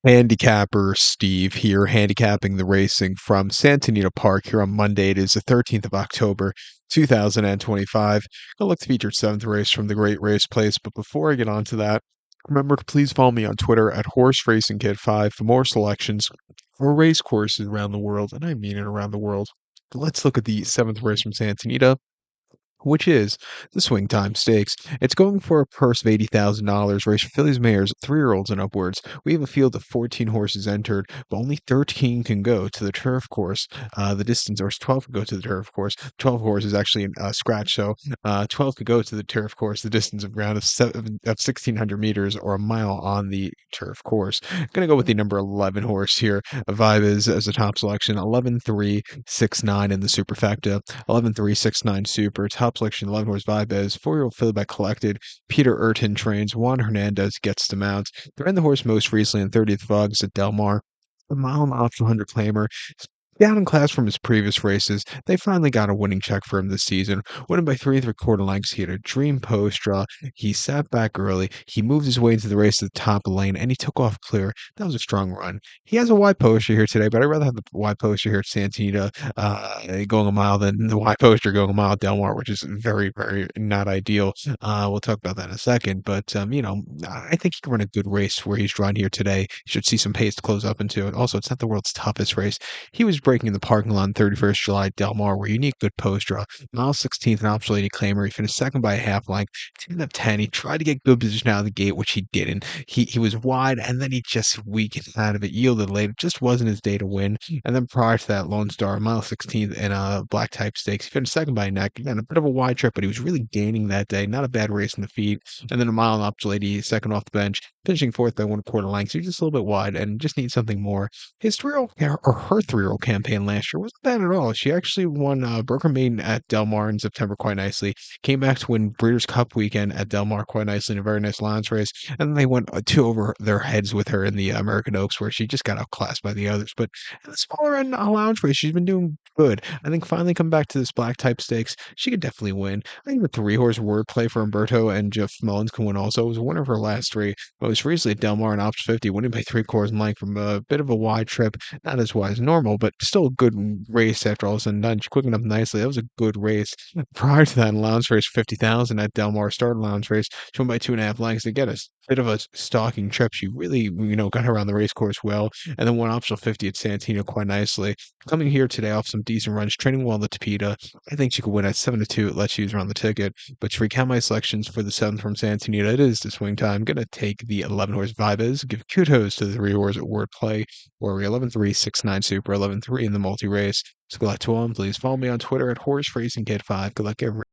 Handicapper Steve here, handicapping the racing from Santa Anita Park here on Monday. It is the 13th of October, 2025. Gonna look to feature seventh race from the Great Race Place. But before I get on to that, remember to please follow me on Twitter at Horse Racing Kid 5 for more selections for race courses around the world, and I mean it around the world. Let's look at the seventh race from Santa Anita, which is the Swingtime Stakes. It's going for a purse of $80,000, race for fillies, mares, 3-year-olds and upwards. We have a field of 14 horses entered, but only 13 can go to the turf course. The distance, or 12 can go to the turf course. 12 horses actually in scratch, so 12 could go to the turf course. The distance of ground of 1,600 meters or a mile on the turf course. Going to go with the number 11 horse here. Vibe is as a top selection, 11-3-6-9 in the superfecta. 11-3-6-9 super. Top selection 11 horse Vibez. 4-year-old filly by Collected. Peter Urton trains. Juan Hernandez gets the mount. They ran the horse most recently in 30th of August at Del Mar. A mile and optional 100 claimer. Down in class from his previous races, they finally got a winning check for him this season. Winning by 3 3/4 lengths, he had a dream post draw. He sat back early. He moved his way into the race at the top of the lane, and he took off clear. That was a strong run. He has a wide poster here today, but I'd rather have the wide poster here at Santina going a mile than the wide poster going a mile at Del Mar, which is very, very not ideal. We'll talk about that in a second, but I think he can run a good race where he's drawn here today. He should see some pace to close up into it. Also, it's not the world's toughest race. He was breaking in the parking lot on 31st July at Del Mar, where unique good post draw. Mile 16th, an optional 80 claimer. He finished second by a half length. 10 up 10. He tried to get good position out of the gate, which he didn't. He was wide, and then he just weakened out of it, yielded late. It just wasn't his day to win. And then prior to that, Lone Star, mile 16th in a black type stakes. He finished second by a neck. Again, a bit of a wide trip, but he was really gaining that day. Not a bad race in the feed. And then a mile and optional 80, second off the bench, finishing fourth by 1/4 lengths. He was just a little bit wide and just needs something more. His 3-year-old or her 3-year-old campaign last year wasn't bad at all. She actually won Broker Maiden at Del Mar in September quite nicely. Came back to win Breeders' Cup weekend at Del Mar quite nicely in a very nice lines race. And then they went two over their heads with her in the American Oaks, where she just got outclassed by the others. But in the smaller end lounge race, she's been doing good. I think finally come back to this black type stakes, she could definitely win. I think the 3-horse wordplay for Umberto and Jeff Mullins can win also. It was a winner of her last three. Most recently at Del Mar in Ops 50, winning by 3/4 length from a bit of a wide trip. Not as wide as normal, but still a good race after all is said and done. She quickened up nicely. That was a good race. Prior to that, in lounge race 50,000 at Del Mar, started lounge race. She won by 2.5 lengths to get a bit of a stalking trip. She really, got around the race course well, and then won optional 50 at Santino quite nicely. Coming here today off some decent runs, training well at Tapeta. I think she could win at 7-2. It lets you use her on the ticket. But to recount my selections for the seventh from Santanita, it is the swing time. I'm gonna take the 11 horse Vibes, give kudos to the 3 horse at Wordplay, or 11-3-6-9 Super, 11-3 in the multi race. So good luck to all, and please follow me on Twitter at Horse Racing Kid 5. Good luck, everyone.